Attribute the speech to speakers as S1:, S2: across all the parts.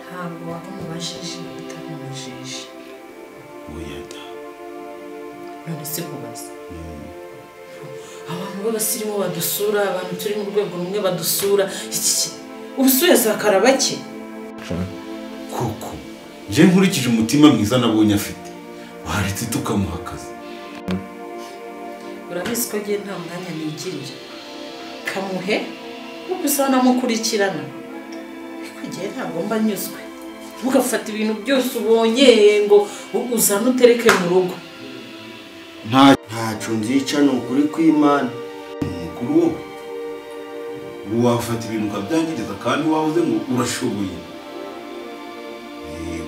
S1: ntabwo wamubajije utamubajije
S2: uyata
S1: none se kubaza abantu b'abasirimu badusura abantu turi mu rwego rumwe badusura iki ubusuye zakara bake
S2: koko je nkurikije umutima mwiza nabonye afite waretse tukamuha akazi
S1: urabizi ko giye nta mwanya nigirira kamuhe ubusana namukurikirana kugiye ntabwo mba nyuzwe ugafata ibintu byose ubonye ngo uzana utereke mu rugo
S3: ntacu nzica ni ukuri kw'Imana
S2: mukuru wowe wafata ibintu ukabyangiriza kandi wahoze ngo urashoboye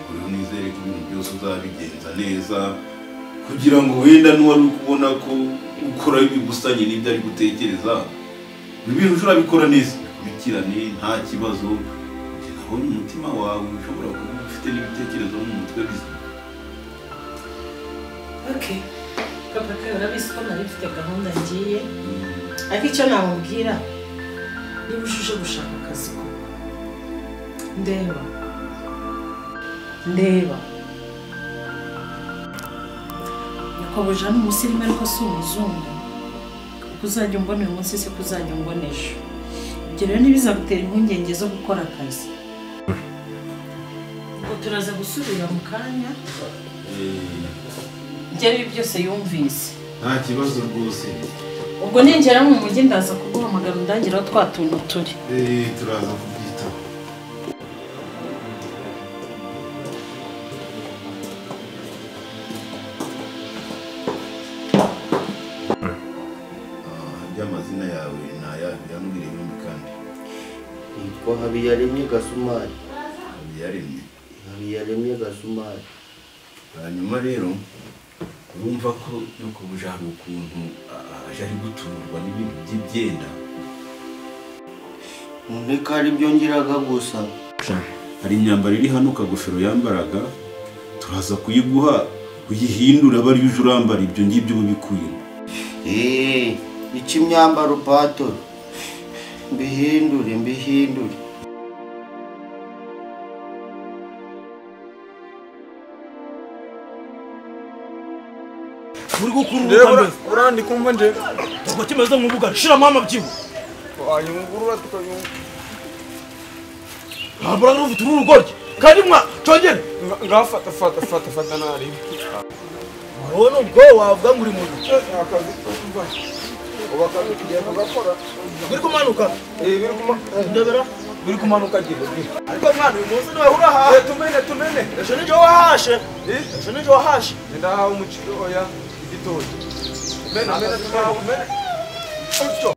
S2: kuri nizere ko ibintu byose uzabigenza neza kugira ngo wenda n'uwari kubona ko ukora ibigusanye n'ibyo ari gutekereza ibintu ushobora bikora neza bikurikirane nta kibazo nabonye umutima wawe ushobora kuba ufite n'ibitekerezo mu mutwe bizima.
S1: Okay papa kayo urabizi ko nari mfite gahunda ngiye ariko icyo namubwira niba ushuje gushaka akazi ko ndeba yakobuja n'umusirimu ariko si umuzungu kuzajya umbona uyu munsi se kuzajya umbona ejo ibyo rero ntibizagutera impungenge zo gukora akazi ngo turaza gusubira mu kanya ibi byose yumvise
S2: nta kibazo rwose
S1: ubwo ningera mu mujyi ndaza kuguhamagara undangiraho twa tuntu turi
S2: turaza kubyitaho by'amazina yawe yambwira ibindi kandi
S3: nitwa Habiyaremye Gasumari.
S2: Habiyaremye
S3: Gasumari.
S2: hanyuma rero urumva ko yuko buje hari ukuntu aje ari gutungurwa n'ibintu by'ibyenda
S3: Neka ari byo ngiraga gusa
S2: hari imyambaro iri hano kagofero yambaraga turaza kuyiguha uyihindura bari uje urambara ibyo ngibyo bubikuye
S3: iki myambaro pato mbihindure
S4: muri gukuru urandi kumva nje ngo kimeze nk'ubuga shira mama byibu ayungurura tukayunga habura n'ufite urugorye kandi mwa congere ngafata nari wowe nubwo wavuga ngo uri mu akazi ubakazi tugiye kugakora biri kumanuka biri kumanuka gihe ariko mwana uyu munsi niwe uraha tumene ejo nijo wahashe ndahawe umuciro oya igitoki mena utyo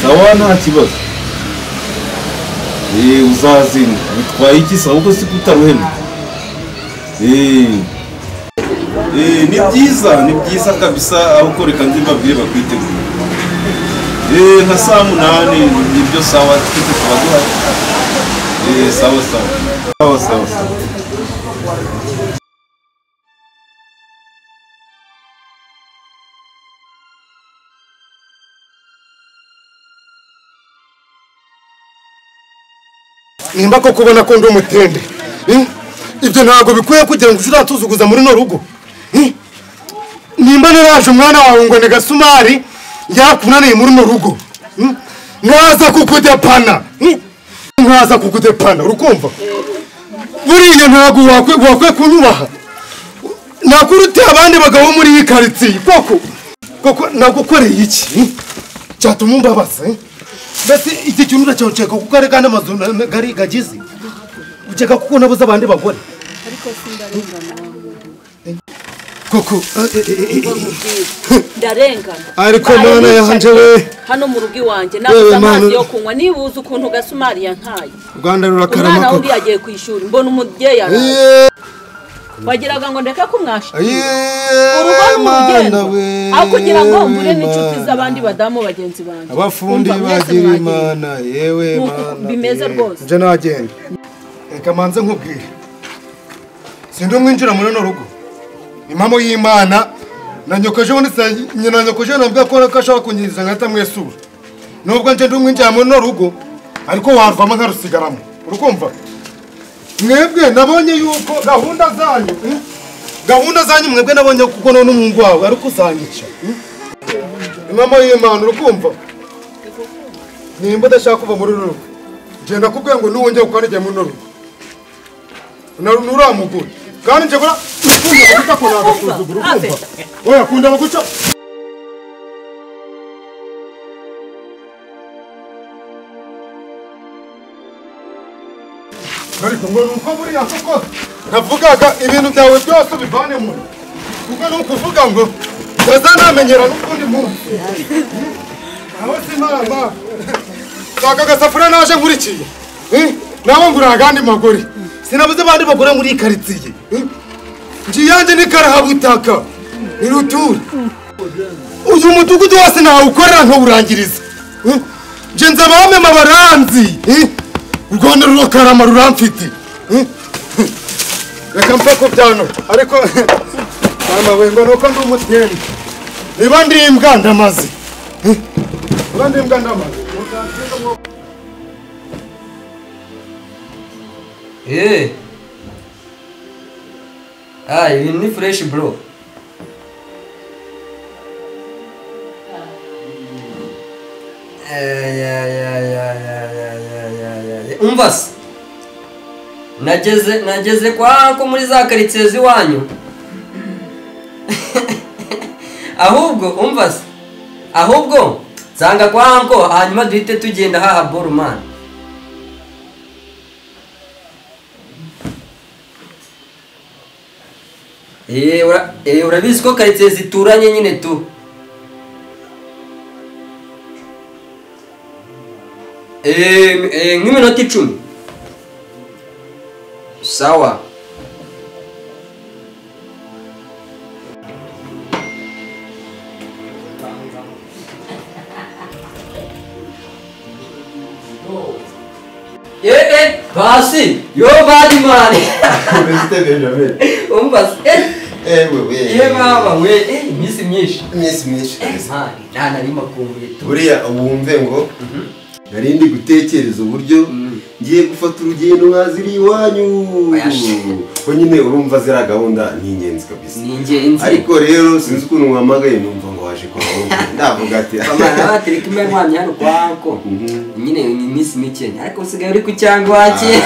S2: sawa nta kibazo uzazina bitwaye iki sawa uko si kutaruhema ni byiza kabisa aho koreka nzimbabwiye bakwitegura nka saa 8 nibyo sawa twite kubaduha sawa
S5: nimba ko kubona ko ndi umutende ibyo ntabwo bikwiye kugira ngo uzatuzuguza muri no rugo nimba naraje umwana wawe ngo ni Gasumari yakunaniye muri no rugo nkaza kukudepana urukumva buriya ntabwo wakwe kunyubaha nakurute abandi bagabo muri iyi karitsiye koko nagukoreye iki cyatuma umbabaza mbese iki kintu uracoceka kuko ari kandi amazu gari gagize ukeka kuko nabuze abandi bagore
S6: ariko sindarengana
S5: koko
S6: ndarengana
S5: ariko mana yanje we
S6: hano mu rugi wanje nabuze amazi yo kunywa nibuze ukuntu Gasumari yantaye
S5: Rwanda rurakarama
S6: umwana wundi yagiye kwishura mbona umubyeyi wagiraga ngo ndeka kumwasha urugo n'umugendo aho kugira ngo mbure n'inshuti z'abandi badamu bagenzi banje
S5: abafundi bagira imana yewe mana
S6: bimeze rwose
S5: nje nagenda reka manze nkubwire sindi umwinjira muri no rugo impamo y'Imana na nyokoje nyina nyokoje nabwo ko ashaka kunyiriza ngata mwesura nubwo nje ndumwinjira muri no rugo ariko warvamo nkarusigaramo urukumva mwebwe nabonye yuko gahunda zanyu mwebwe nabonye kuko none umungu wawe ariko usanyica impamo y'Imana urukumva nimba udashaka kuva muri rugo genda kubwe ngo nuwongeye ukanijya muri rugo nuramugura kandi nje bura ukunda ko nagasuzugura ukumva oya kunda baguca ariko ngo nuko buriya koko navugaga ibintu byawe byose bivanemo kuko nukuvuga ngo ndazanamenyera n'ukundi munsi aho simama Saka gasafura naje nkurikiye. Nawe ngura agandi magore. Sinabuze bandi bagore muri karitsiye. Njiyanje ni karahabutaka. Ni ruturi. Uyu mudugudu wose nawe ukorera nko urangiriza. Je nzabame mabaranzi. U Rwanda rukarama ruramfite. Reka mpako byano ariko mama wengo nuko ndi umutende. Niba ndi imbwa ndamaze. Niba ndi imbwa ndamaze.
S7: You need fresh bro. Umvas. Nageze kwa ko muri za karitsiye ziwanyu. Ahubwo nsanga kwa anko hanyuma duhite tugenda haha Boruman. Urabizi ko karitsiye zituranye nyine tu. Nk'iminota 10. Sawa. Basi, yo badi man.
S3: Mr. Benjamin.
S7: Umbas.
S3: Mama,
S7: Miss myinshi. Nta nari makumbuye tu.
S3: Buriya ubumve ngo narindi gutekereza uburyo ngiye gufata urugendo nkaziri iwanyu. Ko nyine urumva zira gahunda ni ingenzi kabisa.
S7: Ni ingenzi.
S3: Ariko rero sinzi ukuntu mwamagaye numva ngo waje kwa wowe. Ndavuga ati
S7: mama atereka imwe mwamye hano kwako. Nyine ni Miss Mikenya ariko usigaye uri ku cyangwa wake.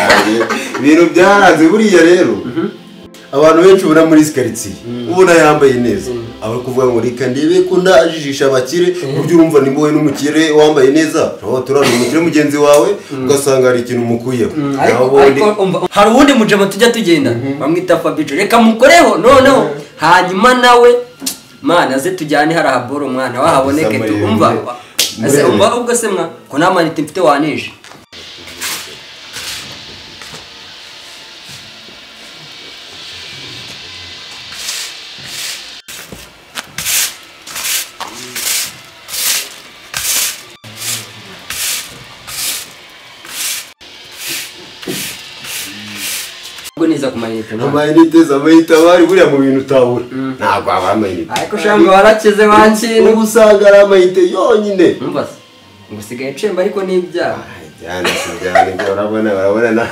S3: Ibintu byaranze buriya rero. Abantu benshi ubona muri karitsiye ubona yambaye neza aba kuvuga ngo reka ndibe ko ndajijisha abakire buryo urumva nimba wowe n'umukire wambaye neza aho turana umukire mugenzi wawe ugasanga hari ikintu mukuyeho
S7: hari ubundi mujama tujya tugenda bamwita Fabijo reka mukoreho noneho hanyuma nawe mana aze tujyane hari ahaboro mwana wahaboneke tumva ase umva ubwo se mwa ko namanite mfite waneje niza kumayita no
S3: amayite zamayita bari buriya mu bintu utabura ntabwo abamayite
S7: ariko shanga warakize bankintu
S3: ubusanga ari amayite yonyine
S7: umva ngusigaye cemba ariko nibya
S3: cyane urabona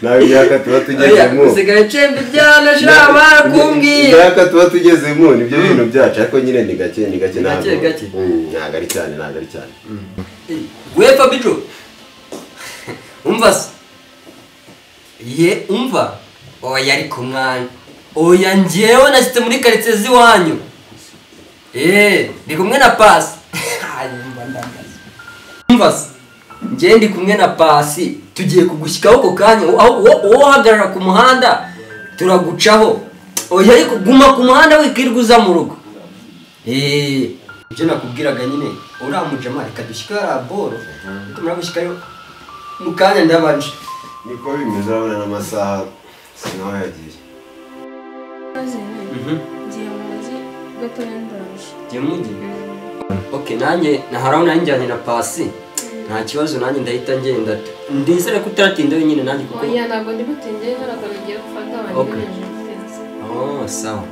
S3: nawe imyaka tuba tugezemo
S7: usigaye cemba ibyana shaba kumbwiye
S3: imyaka tuba tugezemo nibyo bintu byacu ariko nyine ni gake ntabwo ari cyane
S7: we Fabijo umva umva oya ariko mwana oya njyewe nasite muri karitsiye ziwanyu ndi kumwe na Pasi umva njye ndi kumwe na Pasi tugiye kugushyikaho ko kanya wowe uhagarara ku muhanda turagucaho oya ariko guma ku muhanda wikirwa uza mu rugo ibyo nakubwiraga nyine uramujama reka dushyika raboro tumara gushyikayo mu kanya ndabanje
S3: niko bimeze urabona n'amasaha sinaho yagiye
S7: okay nanjye naharaho nanjye njyanye na Pasi nta kibazo nanjye ndahita ngenda ndizere ko utaratinda wenyine nanjye kuko
S8: oya ntabwo ndi butinde ntabwo bigiye gufata abantu
S7: Okay.
S8: benshi
S7: sawa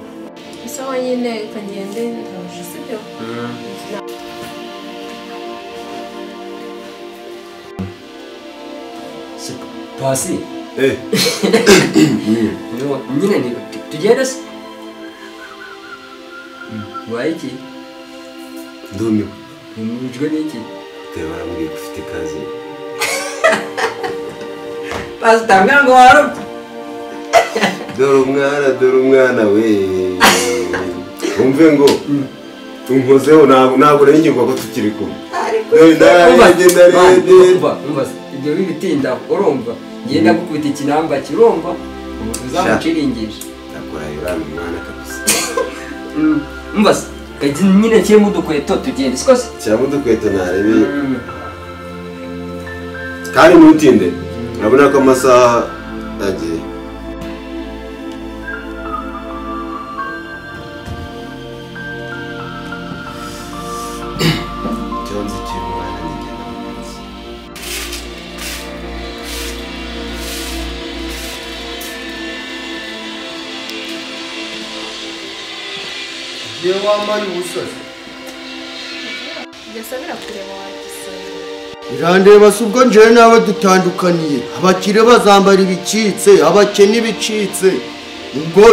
S8: isawa nyine kagende ntabwo sibyo
S7: Pasi
S3: Mm.
S7: nyine ni tugende se waye iki
S3: ndumiwe
S7: umujwe n'iki
S3: tewe barambwiye ko ufite ikaze
S7: Pasi tambira ngo warupfa
S3: dore umwana we umve ngo tunkozeho ntabwo nari nyumva ko tukiri kumwe
S7: umva ibyo bibitinda urumva ngenda gukubita ikinamba kirumva uzamuciringisha
S3: nakora yurana umwana kabisa
S7: umva se nyine kirimo udukweto tugenda siko se
S3: cyangwa udukweto narebe kandi ntutinde urabona ko amasaha agiye cyonzi cy'umwana nigenda mukunzi
S5: yewe wambaye ubusazi
S8: byose birakureba wagisanga
S5: irandeba si ubwo njyewe nawe dutandukaniye abakire bazambara ibicitse abakene ibicitse ubwo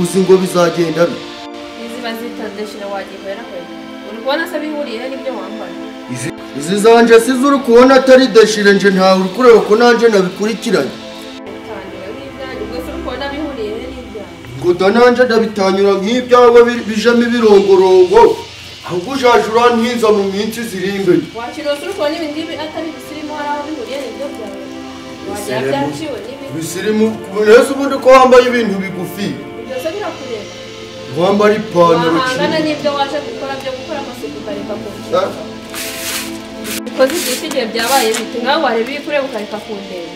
S5: uzi ngo bizagenda bite
S8: izi bazita deshire wagihera he uri kubona se bihuriye he n'ibyo wambaye
S5: izi zanje si zo uri kubona atari deshire nje ntawe uri kureba ko nanjye nabikurikiranye
S8: utangira n'ibyanyu ubwo se uri kubona bihuriye he n'ibyanyu
S5: ngo da nanjye ndabitanyura nk'ibyawe bijamo ibirongorongo ahubwo ujaje urantinza mu minsi ziri imbere
S8: wakirose uri kubona ibi ngibi atari bisirimu hari aho bihuriye n'ibyo byawe wagira byaciwe n'ibi
S5: bisirimu neza ubundi ko wambaye ibintu bigufi
S8: byose birakureba
S5: wambara ipantaro
S8: wahangana n'ibyo waje gukora byo gukora amasuku ukareka kundeba ukoze igihe byabaye bite ngaho wareba ibiri kureba ukareka kundeba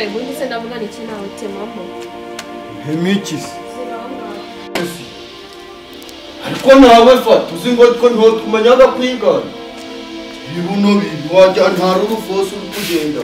S8: ubundi se ndavuga ni iki nawe temamo
S5: hemikisi ariko nawe fata uzi ngo ntutumanyaga kwigana ibibuno bibi wajya ntari urufosi uri kugenda